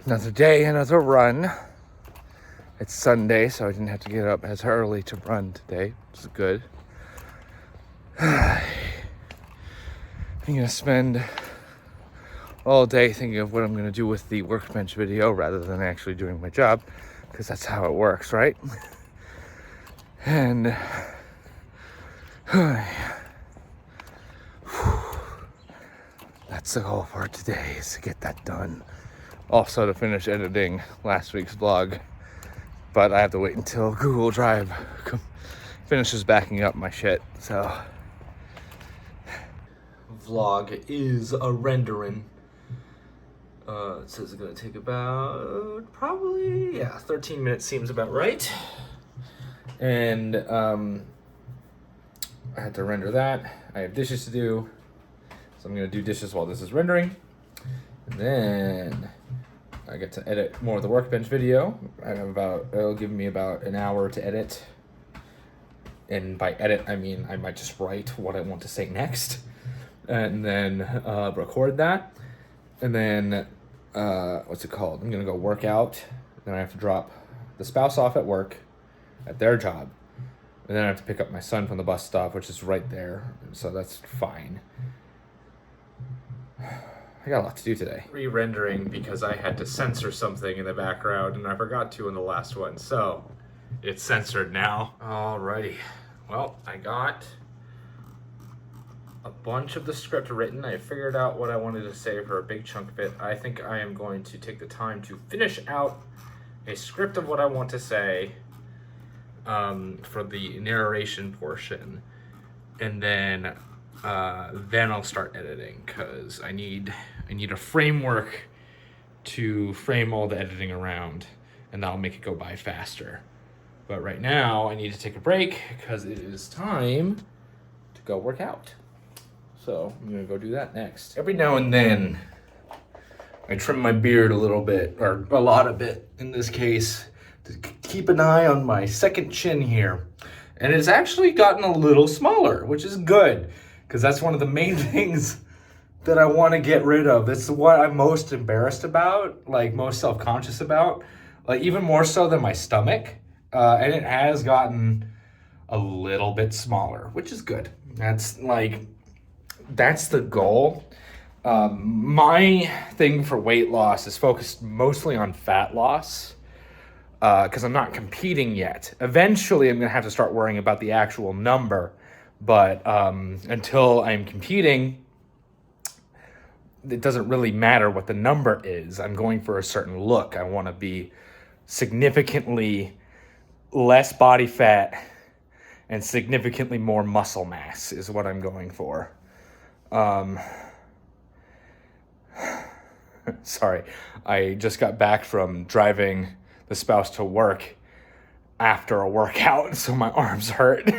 Another day, another run. It's Sunday, so I didn't have to get up as early to run today, which is good. I'm gonna spend all day thinking of what I'm gonna do with the workbench video rather than actually doing my job, because that's how it works, right? And that's the goal for today, is to get that done. Also to finish editing last week's vlog, but I have to wait until Google Drive finishes backing up my shit, so. Vlog is a rendering. It says it's gonna take about probably 13 minutes seems about right. And I had to render that. I have dishes to do, so I'm gonna do dishes while this is rendering. And then I get to edit more of the workbench video. It'll give me about an hour to edit. And by edit, I mean I might just write what I want to say next. And then record that. And then, what's it called? I'm gonna go work out. Then I have to drop the spouse off at work, at their job. And then I have to pick up my son from the bus stop, which is right there. So that's fine. I got a lot to do today. Re-rendering because I had to censor something in the background and I forgot to in the last one. So it's censored now. Alrighty. Well, I got a bunch of the script written. I figured out what I wanted to say for a big chunk of it. I think I am going to take the time to finish out a script of what I want to say for the narration portion, and then I'll start editing, because I need a framework to frame all the editing around, and that'll make it go by faster. But right now I need to take a break because it is time to go work out. So I'm gonna go do that next. Every now and then I trim my beard a little bit, or a lot of it in this case, to keep an eye on my second chin here. And it's actually gotten a little smaller, which is good, because that's one of the main things that I want to get rid of. It's what I'm most embarrassed about, like most self-conscious about, like even more so than my stomach. And it has gotten a little bit smaller, which is good. That's the goal. My thing for weight loss is focused mostly on fat loss, because I'm not competing yet. Eventually, I'm going to have to start worrying about the actual number, but until I'm competing, it doesn't really matter what the number is. I'm going for a certain look. I want to be significantly less body fat and significantly more muscle mass is what I'm going for. Sorry, I just got back from driving the spouse to work after a workout, so my arms hurt.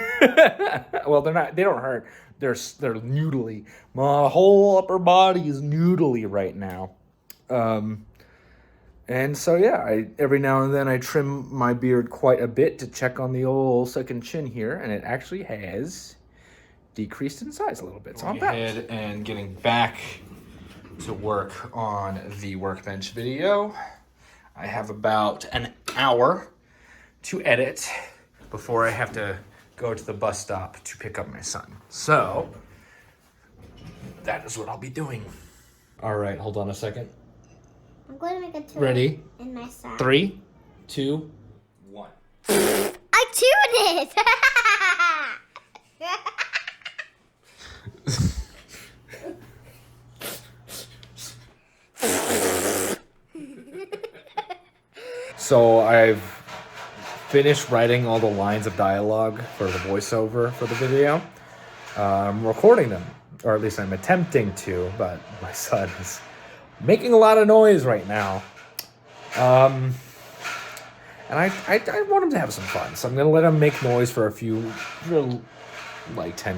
Well, they don't hurt. They're noodly. My whole upper body is noodly right now. And so every now and then I trim my beard quite a bit to check on the old second chin here, and it actually has decreased in size a little bit. So I'm back. And getting back to work on the workbench video. I have about an hour to edit before I have to go to the bus stop to pick up my son. So that is what I'll be doing. All right, hold on a second. I'm going to make a tour. Ready? In my side. 3, 2, 1. I tuned it! So I've finished writing all the lines of dialogue for the voiceover for the video. I'm recording them, or at least I'm attempting to, but my son is making a lot of noise right now. And I want him to have some fun, so I'm going to let him make noise for 10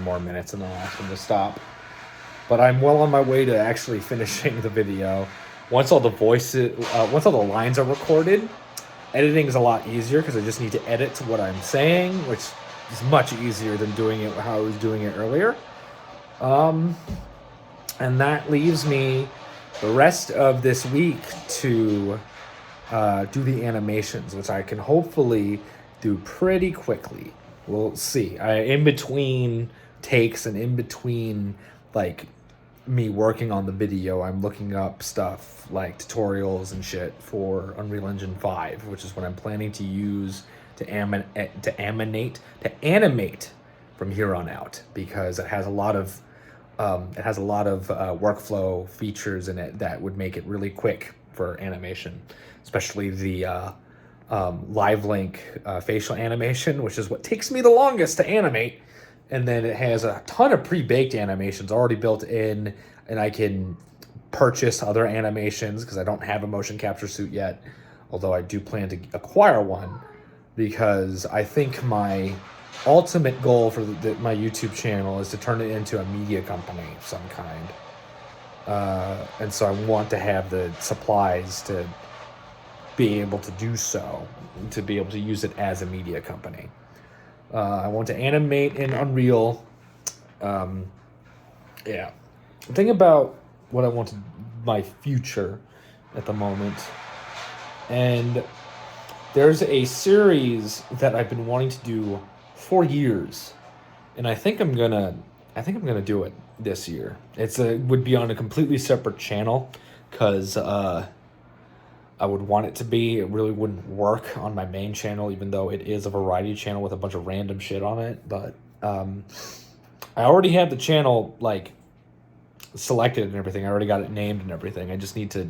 more minutes, and then I'll ask him to stop. But I'm well on my way to actually finishing the video. Once all the lines are recorded, editing is a lot easier because I just need to edit to what I'm saying, which is much easier than doing it how I was doing it earlier. And that leaves me the rest of this week to do the animations, which I can hopefully do pretty quickly. We'll see. In between takes and in between like me working on the video, I'm looking up stuff like tutorials and shit for Unreal Engine 5, which is what I'm planning to use to animate from here on out, because it has a lot of workflow features in it that would make it really quick for animation, especially the live link facial animation, which is what takes me the longest to animate. And then it has a ton of pre-baked animations already built in, and I can purchase other animations because I don't have a motion capture suit yet, although I do plan to acquire one, because I think my ultimate goal for my YouTube channel is to turn it into a media company of some kind. And so I want to have the supplies to be able to do so, to be able to use it as a media company. I want to animate in Unreal. Yeah. Think about what I want my future at the moment. And there's a series that I've been wanting to do for years. And I think I'm gonna do it this year. Would be on a completely separate channel, because I would want it to be. It really wouldn't work on my main channel, even though it is a variety channel with a bunch of random shit on it. But I already have the channel like selected and everything. I already got it named and everything. I just need to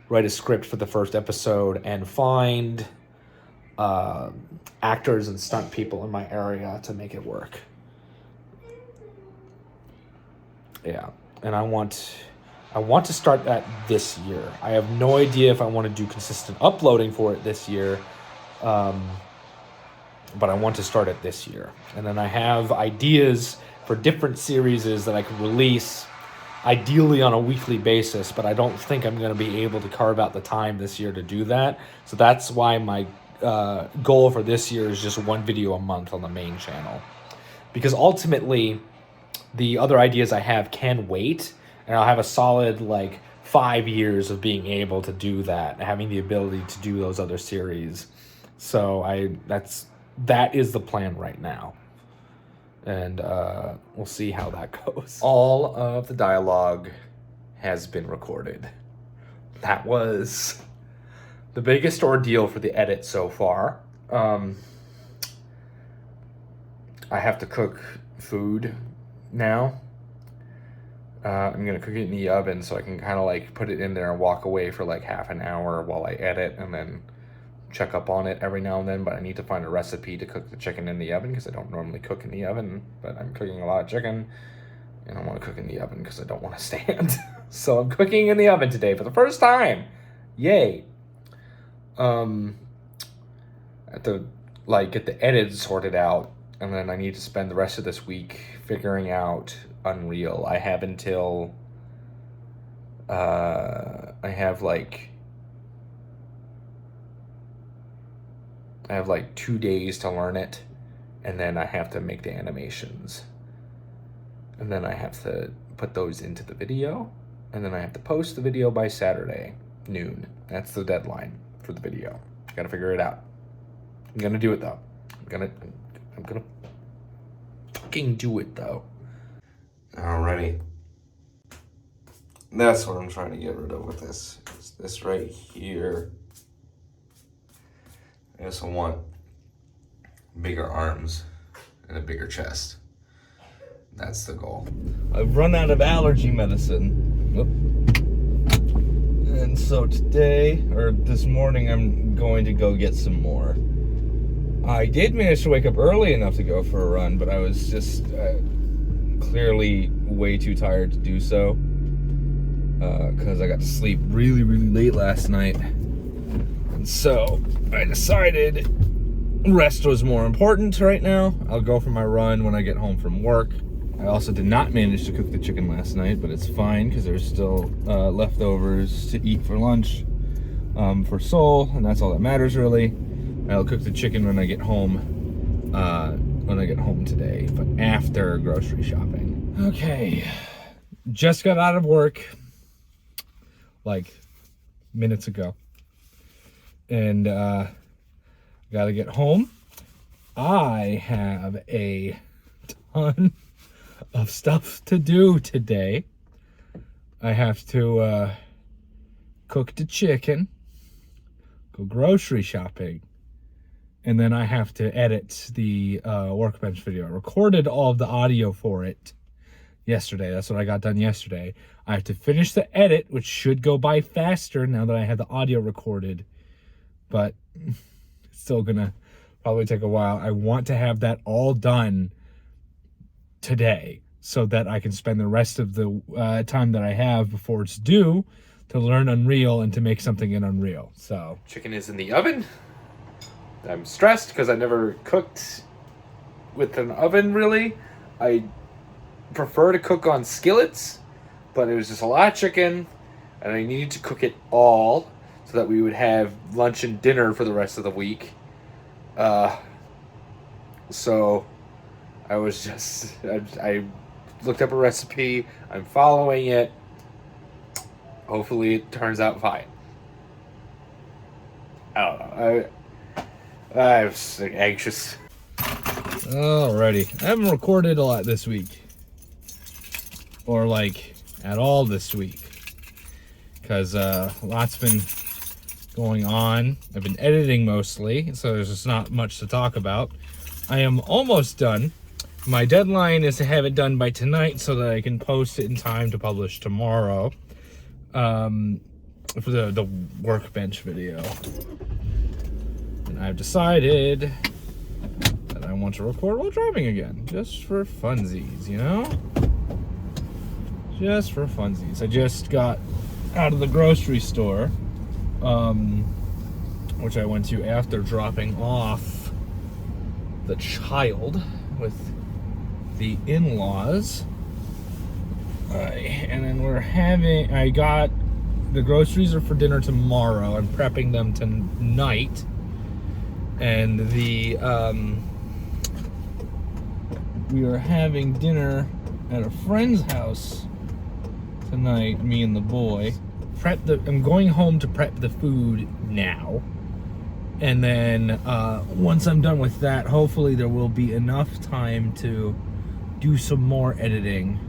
write a script for the first episode and find actors and stunt people in my area to make it work. Yeah, and I want to start that this year. I have no idea if I want to do consistent uploading for it this year, but I want to start it this year. And then I have ideas for different series that I could release, ideally on a weekly basis, but I don't think I'm going to be able to carve out the time this year to do that. So that's why my goal for this year is just one video a month on the main channel. Because ultimately, the other ideas I have can wait, and I'll have a solid, 5 years of being able to do that, having the ability to do those other series. So that is the plan right now. And we'll see how that goes. All of the dialogue has been recorded. That was the biggest ordeal for the edit so far. I have to cook food now. I'm gonna cook it in the oven so I can kind of put it in there and walk away for half an hour while I edit, and then check up on it every now and then. But I need to find a recipe to cook the chicken in the oven, because I don't normally cook in the oven, but I'm cooking a lot of chicken and I want to cook in the oven because I don't want to stand. So I'm cooking in the oven today for the first time. Yay. I have to get the edit sorted out, and then I need to spend the rest of this week figuring out Unreal. I have until I have 2 days to learn it, and then I have to make the animations, and then I have to put those into the video, and then I have to post the video by Saturday noon. That's the deadline for the video. Gotta figure it out. I'm gonna do it though. I'm gonna fucking do it though. Alrighty. That's what I'm trying to get rid of with this. It's this right here. I also want bigger arms and a bigger chest. That's the goal. I've run out of allergy medicine. And so this morning, I'm going to go get some more. I did manage to wake up early enough to go for a run, but I was just clearly way too tired to do so. Because I got to sleep really, really late last night. And so I decided rest was more important right now. I'll go for my run when I get home from work. I also did not manage to cook the chicken last night, but it's fine because there's still leftovers to eat for lunch for Soul, and that's all that matters really. I'll cook the chicken when I get home today, but after grocery shopping. Okay, just got out of work minutes ago. and gotta get home. I have a ton of stuff to do today. I have to cook the chicken, go grocery shopping, and then I have to edit the workbench video. I recorded all of the audio for it yesterday. That's what I got done yesterday. I have to finish the edit, which should go by faster now that I have the audio recorded, but it's still gonna probably take a while. I want to have that all done today so that I can spend the rest of the time that I have before it's due to learn Unreal and to make something in Unreal. So Chicken is in the oven. I'm stressed because I never cooked with an oven, really. I prefer to cook on skillets, but it was just a lot of chicken, and I needed to cook it all so that we would have lunch and dinner for the rest of the week. So I was just, I looked up a recipe. I'm following it. Hopefully it turns out fine. I don't know. I was anxious. alrighty, I haven't recorded a lot this week, or like at all this week, because lots been going on. I've been editing mostly, so there's just not much to talk about. I am almost done. My deadline is to have it done by tonight so that I can post it in time to publish tomorrow for the workbench video. And I've decided that I want to record while driving again, just for funsies, you know? Just for funsies. I just got out of the grocery store, which I went to after dropping off the child with the in-laws. And then I got, the groceries are for dinner tomorrow. I'm prepping them tonight. And we are having dinner at a friend's house tonight, me and the boy. I'm going home to prep the food now. And then once I'm done with that, hopefully there will be enough time to do some more editing.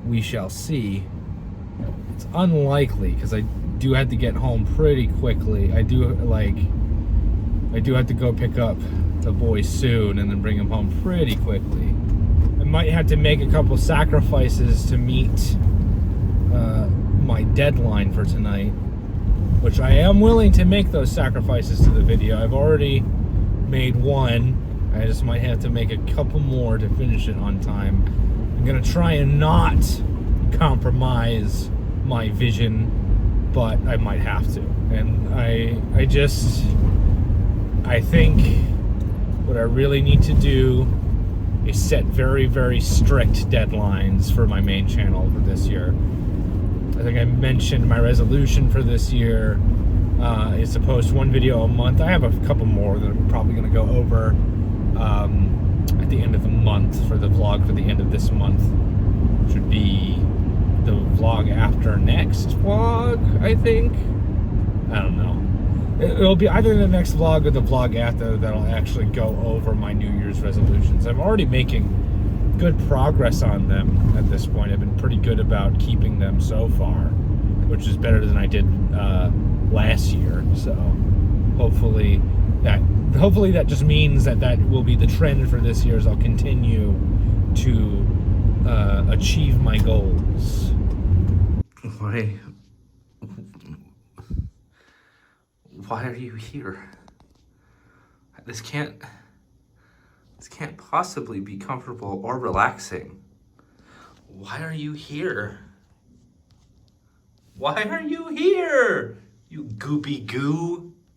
We shall see. It's unlikely because I do have to get home pretty quickly. I do have to go pick up the boy soon and then bring him home pretty quickly. I might have to make a couple sacrifices to meet my deadline for tonight, which I am willing to make those sacrifices to the video. I've already made one. I just might have to make a couple more to finish it on time. I'm gonna try and not compromise my vision, but I might have to. And I think what I really need to do is set very, very strict deadlines for my main channel for this year. I think I mentioned my resolution for this year is to post one video a month. I have a couple more that I'm probably going to go over at the end of the month for the vlog for the end of this month, which would be the vlog after next vlog, I think. I don't know. It'll be either the next vlog or the vlog after that'll actually go over my New Year's resolutions. I'm already making good progress on them at this point. I've been pretty good about keeping them so far, which is better than I did last year. So hopefully that just means that will be the trend for this year, as I'll continue to achieve my goals. Why are you here? This can't possibly be comfortable or relaxing. Why are you here? Why are you here? You goopy goo.